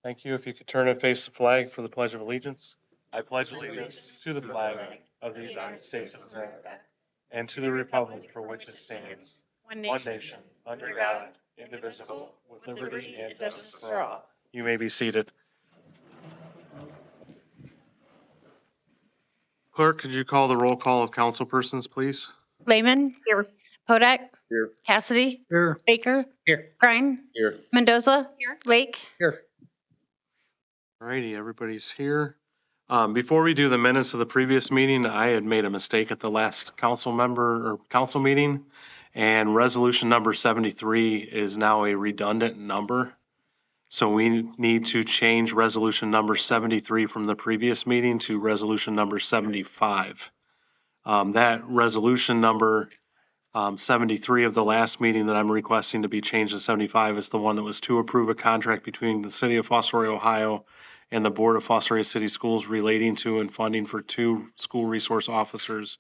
Thank you. If you could turn and face the flag for the Pledge of Allegiance. I pledge allegiance to the flag of the United States of America and to the republic for which it stands, one nation, under God, indivisible, with liberty and justice for all. You may be seated. Clerk, could you call the roll call of councilpersons, please? Lehman. Here. Podak. Here. Cassidy. Here. Baker. Here. Grine. Here. Mendoza. Here. Lake. Here. Alrighty, everybody's here. Before we do the minutes of the previous meeting, I had made a mistake at the last council meeting, and resolution number 73 is now a redundant number. So we need to change resolution number 73 from the previous meeting to resolution number 75. That resolution number 73 of the last meeting that I'm requesting to be changed to 75 is the one that was to approve a contract between the city of Fostoria, Ohio and the Board of Fostoria City Schools relating to and funding for 2 school resource officers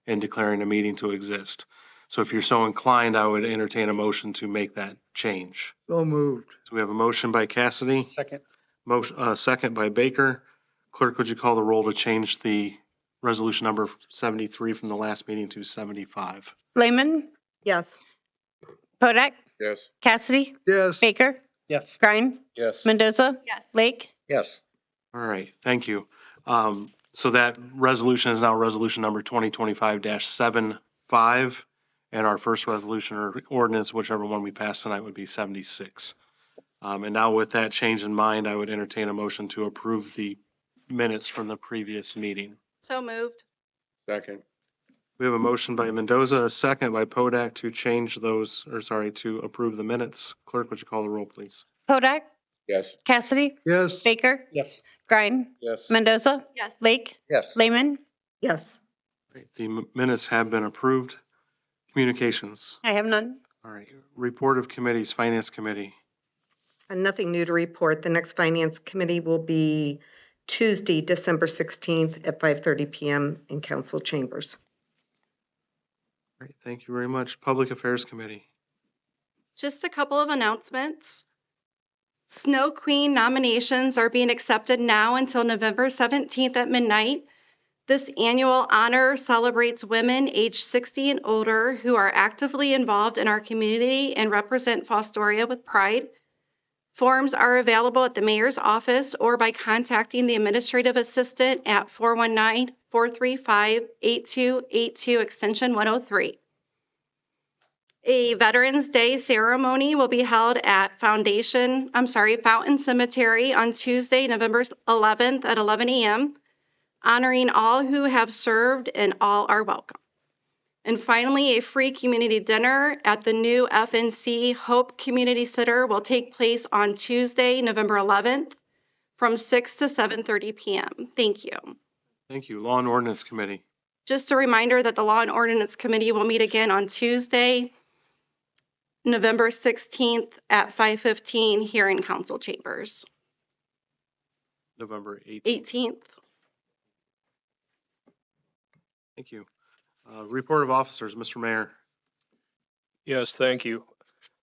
and declaring a meeting to exist. So if you're so inclined, I would entertain a motion to make that change. So moved. So we have a motion by Cassidy, Second. second by Baker. Clerk, would you call the roll to change the resolution number 73 from the last meeting to 75? Lehman. Yes. Podak. Yes. Cassidy. Yes. Baker. Yes. Grine. Yes. Mendoza. Yes. Lake. Yes. All right, thank you. So that resolution is now resolution number 2025-75, and our first resolution or ordinance, whichever one we pass tonight, would be 76. And now with that change in mind, I would entertain a motion to approve the minutes from the previous meeting. So moved. Second. We have a motion by Mendoza, a second by Podak to change those, to approve the minutes. Clerk, would you call the roll, please? Podak. Yes. Cassidy. Yes. Baker. Yes. Grine. Yes. Mendoza. Yes. Lake. Yes. Lehman. Yes. The minutes have been approved. Communications. I have none. All right. Report of committees, Finance Committee. And nothing new to report. The next Finance Committee will be Tuesday, December 16th at 5:30 p.m. in council chambers. All right. Thank you very much. Public Affairs Committee. Just a couple of announcements. Snow Queen nominations are being accepted now until November 17th at midnight. This annual honor celebrates women aged 60 and older who are actively involved in our community and represent Fostoria with pride. Forms are available at the mayor's office or by contacting the administrative assistant at 419-435-8282 extension 103. A Veterans Day ceremony will be held at Fountain Cemetery on Tuesday, November 11th at 11 a.m., honoring all who have served and all are welcome. And finally, a free community dinner at the new FNC Hope Community Center will take place on Tuesday, November 11th from 6 to 7:30 p.m. Thank you. Thank you. Law and Ordinance Committee. Just a reminder that the Law and Ordinance Committee will meet again on Tuesday, November 16th at 5:15 here in council chambers. November 18th. 18th. Thank you. Report of officers, Mr. Mayor. Yes, thank you.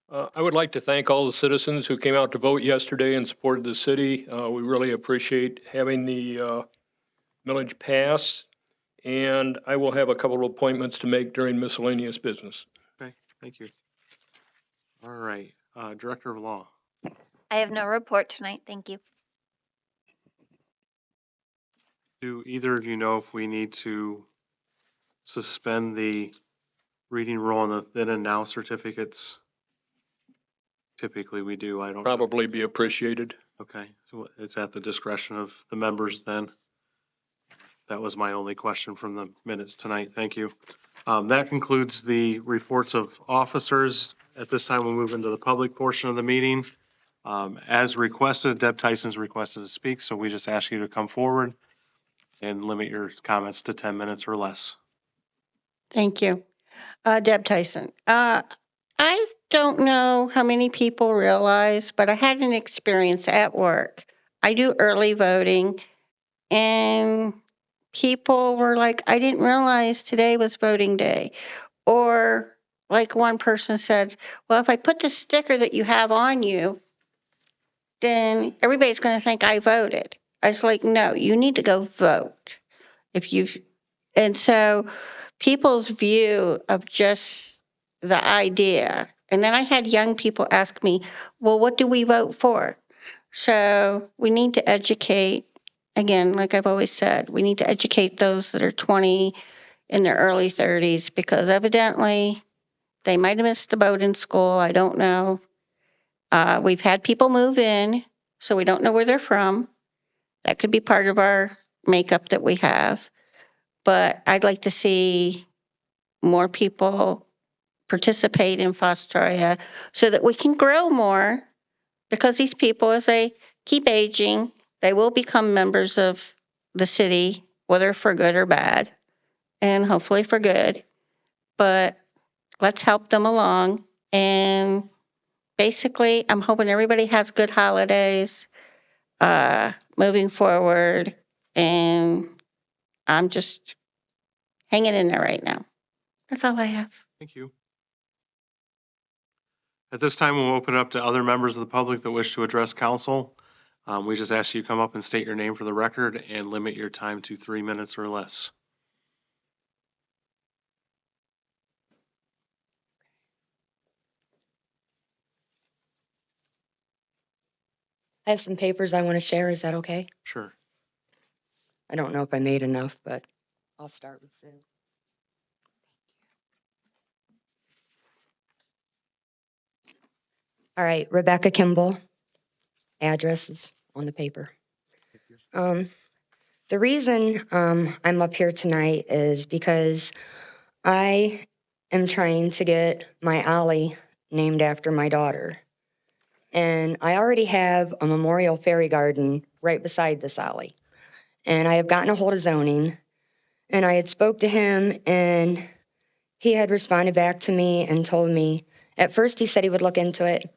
I would like to thank all the citizens who came out to vote yesterday and supported the city. We really appreciate having the millage pass, and I will have a couple of appointments to make during miscellaneous business. Okay, thank you. All right, Director of Law. I have no report tonight, thank you. Do either of you know if we need to suspend the reading rule on the then and now certificates? Typically we do. I don't. Probably be appreciated. Okay, so it's at the discretion of the members then. That was my only question from the minutes tonight. Thank you. That concludes the reports of officers. At this time, we'll move into the public portion of the meeting. As requested, Deb Tyson's requested to speak, so we just ask you to come forward and limit your comments to 10 minutes or less. Thank you. Deb Tyson. I don't know how many people realize, but I had an experience at work. I do early voting, and people were like, I didn't realize today was voting day. Or like one person said, well, if I put the sticker that you have on you, then everybody's going to think I voted. I was like, no, you need to go vote. If you've, and so people's view of just the idea, and then I had young people ask me, well, what do we vote for? So we need to educate, again, like I've always said, we need to educate those that are 20 in their early 30s because evidently they might have missed the boat in school. I don't know. We've had people move in, so we don't know where they're from. That could be part of our makeup that we have. But I'd like to see more people participate in Fostoria so that we can grow more because these people, as they keep aging, they will become members of the city, whether for good or bad, and hopefully for good. But let's help them along. And basically, I'm hoping everybody has good holidays moving forward. And I'm just hanging in there right now. That's all I have. Thank you. At this time, we'll open it up to other members of the public that wish to address council. We just ask you to come up and state your name for the record and limit your time to 3 minutes or less. I have some papers I want to share. Is that okay? Sure. I don't know if I made enough, but I'll start with Sue. All right, Rebecca Kimball. Address is on the paper. The reason I'm up here tonight is because I am trying to get my alley named after my daughter. And I already have a memorial fairy garden right beside this alley. And I have gotten a hold of zoning, and I had spoke to him, and he had responded back to me and told me, at first he said he would look into it,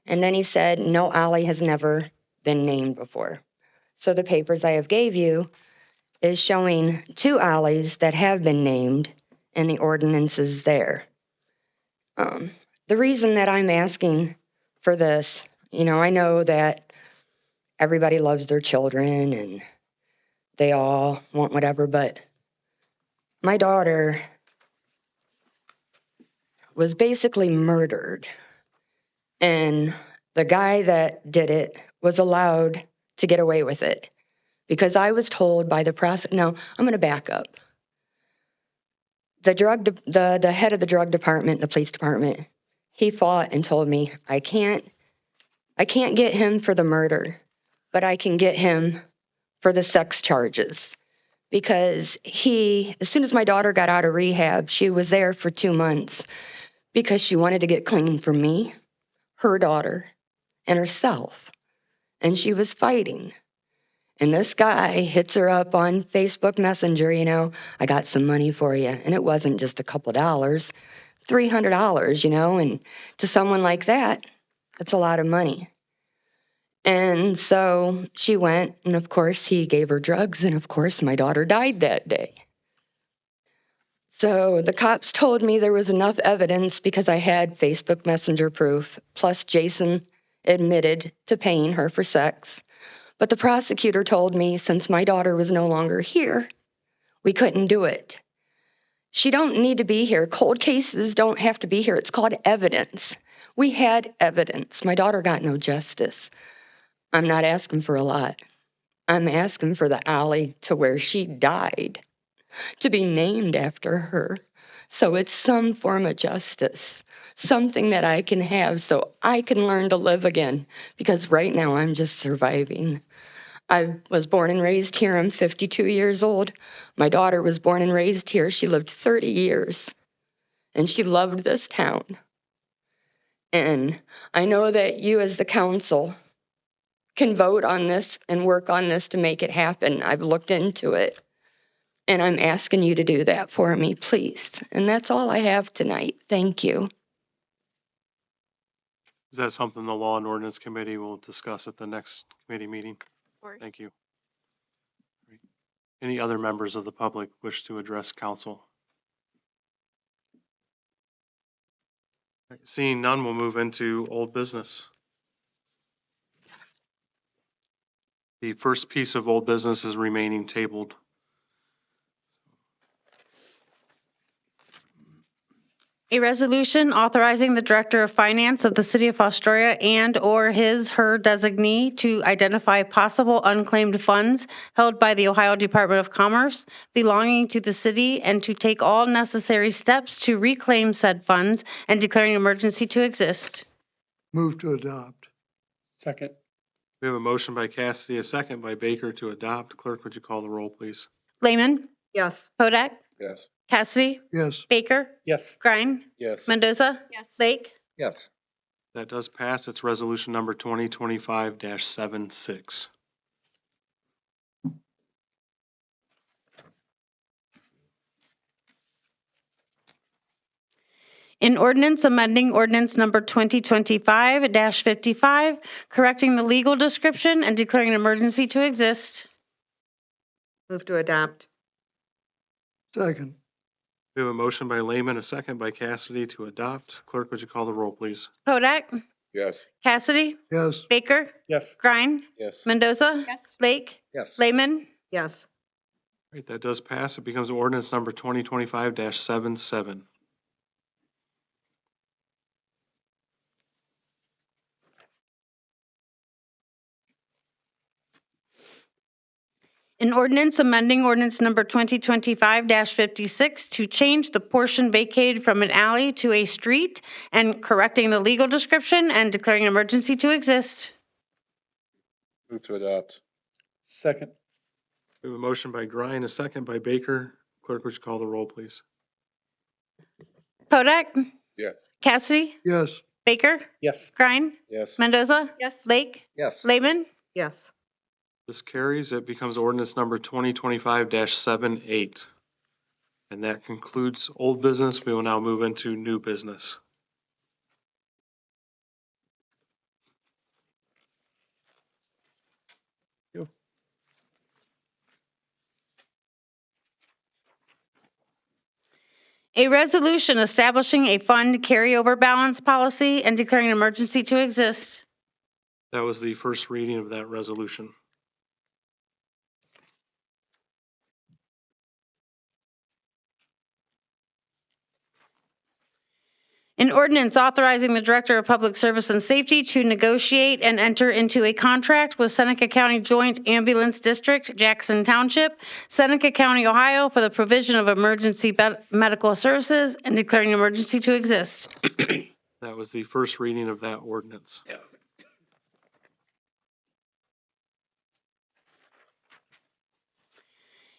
and then he said, no alley has never been named before. So the papers I have gave you is showing 2 alleys that have been named and the ordinances there. The reason that I'm asking for this, I know that everybody loves their children and they all want whatever, but my daughter was basically murdered. And the guy that did it was allowed to get away with it because I was told by the prosecutor. No, I'm going to back up. The head of the drug department, the police department, he fought and told me, I can't get him for the murder, but I can get him for the sex charges. Because as soon as my daughter got out of rehab, she was there for 2 months because she wanted to get clean for me, her daughter, and herself. And she was fighting. And this guy hits her up on Facebook Messenger, I got some money for you. And it wasn't just a couple dollars, $300, and to someone like that, that's a lot of money. And so she went, and of course he gave her drugs, and of course my daughter died that day. So the cops told me there was enough evidence because I had Facebook Messenger proof, plus Jason admitted to paying her for sex. But the prosecutor told me since my daughter was no longer here, we couldn't do it. She don't need to be here. Cold cases don't have to be here. It's called evidence. We had evidence. My daughter got no justice. I'm not asking for a lot. I'm asking for the alley to where she died to be named after her. So it's some form of justice, something that I can have so I can learn to live again, because right now I'm just surviving. I was born and raised here. I'm 52 years old. My daughter was born and raised here. She lived 30 years, and she loved this town. And I know that you as the council can vote on this and work on this to make it happen. I've looked into it, and I'm asking you to do that for me, please. And that's all I have tonight. Thank you. Is that something the Law and Ordinance Committee will discuss at the next committee meeting? Of course. Thank you. Any other members of the public wish to address council? Seeing none, we'll move into old business. The first piece of old business is remaining tabled. A resolution authorizing the Director of Finance of the City of Fostoria and/or his/her designee to identify possible unclaimed funds held by the Ohio Department of Commerce belonging to the city and to take all necessary steps to reclaim said funds and declaring an emergency to exist. Move to adopt. Second. We have a motion by Cassidy, a second by Baker to adopt. Clerk, would you call the roll, please? Lehman, Yes. Hodak, Yes. Cassidy, Yes. Baker, Yes. Grine, Yes. Mendoza, Yes. Lake. Yes. That does pass. It's resolution number 2025-76. An ordinance amending ordinance number 2025-55, correcting the legal description and declaring an emergency to exist. Move to adopt. Second. We have a motion by Lehman, a second by Cassidy to adopt. Clerk, would you call the roll, please? Hodak, Yes. Cassidy, Yes. Baker, Yes. Grine, Yes. Mendoza, Yes. Lake, Yes. Lehman. Yes. All right, that does pass. It becomes ordinance number 2025-77. An ordinance amending ordinance number 2025-56 to change the portion vacated from an alley to a street and correcting the legal description and declaring an emergency to exist. Move to adopt. Second. We have a motion by Grine, a second by Baker. Clerk, would you call the roll, please? Hodak, Yes. Cassidy, Yes. Baker, Yes. Grine, Yes. Mendoza, Yes. Lake, Yes. Lehman. Yes. This carries. It becomes ordinance number 2025-78. And that concludes old business. We will now move into new business. A resolution establishing a fund carryover balance policy and declaring an emergency to exist. That was the first reading of that resolution. An ordinance authorizing the Director of Public Service and Safety to negotiate and enter into a contract with Seneca County Joint Ambulance District, Jackson Township, Seneca County, Ohio, for the provision of emergency medical services and declaring an emergency to exist. That was the first reading of that ordinance.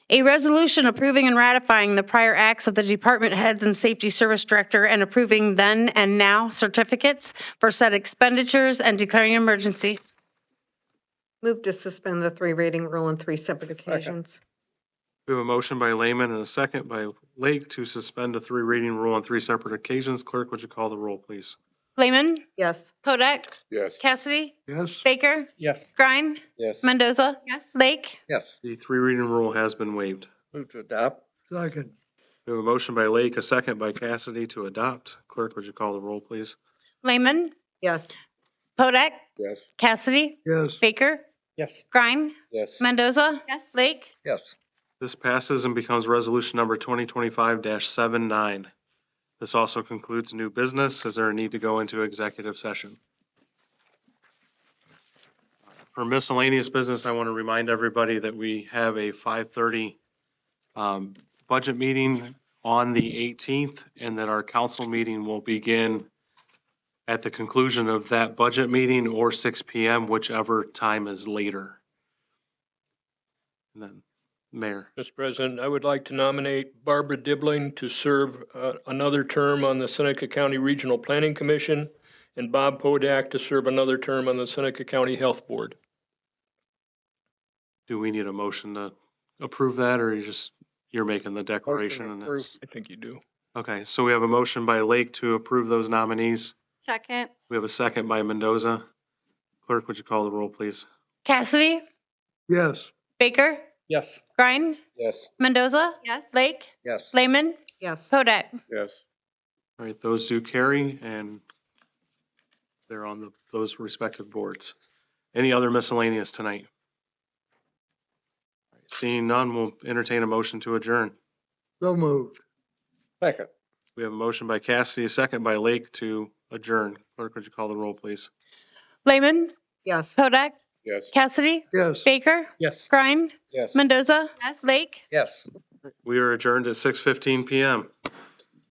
A resolution approving and ratifying the prior acts of the department heads and safety service director and approving then and now certificates for said expenditures and declaring an emergency. Move to suspend the 3 reading rule on 3 separate occasions. We have a motion by Lehman and a second by Lake to suspend the 3 reading rule on 3 separate occasions. Clerk, would you call the roll, please? Lehman, Yes. Hodak, Yes. Cassidy, Yes. Baker, Yes. Grine, Yes. Mendoza, Yes. Lake. Yes. The 3 reading rule has been waived. Move to adopt. Second. We have a motion by Lake, a second by Cassidy to adopt. Clerk, would you call the roll, please? Lehman, Yes. Hodak, Yes. Cassidy, Yes. Baker, Yes. Grine, Yes. Mendoza, Yes. Lake. Yes. This passes and becomes resolution number 2025-79. This also concludes new business. Is there a need to go into executive session? For miscellaneous business, I want to remind everybody that we have a 5:30 budget meeting on the 18th, and that our council meeting will begin at the conclusion of that budget meeting or 6 p.m., whichever time is later. And then, Mayor. Mr. President, I would like to nominate Barbara Dibling to serve another term on the Seneca County Regional Planning Commission and Bob Podak to serve another term on the Seneca County Health Board. Do we need a motion to approve that, or you're making the declaration? And it's I think you do. okay, so we have a motion by Lake to approve those nominees. Second. We have a second by Mendoza. Clerk, would you call the roll, please? Cassidy, Yes. Baker, Yes. Grine, Yes. Mendoza, Yes. Lake, Yes. Lehman, Yes. Hodak. Yes. All right, those do carry, and they're on those respective boards. Any other miscellaneous tonight? Seeing none, we'll entertain a motion to adjourn. So moved. Second. We have a motion by Cassidy, a second by Lake to adjourn. Clerk, would you call the roll, please? Lehman, Yes. Hodak, Yes. Cassidy, Yes. Baker, Yes. Grine, Yes. Mendoza, Yes. Lake. Yes. We are adjourned at 6:15 PM.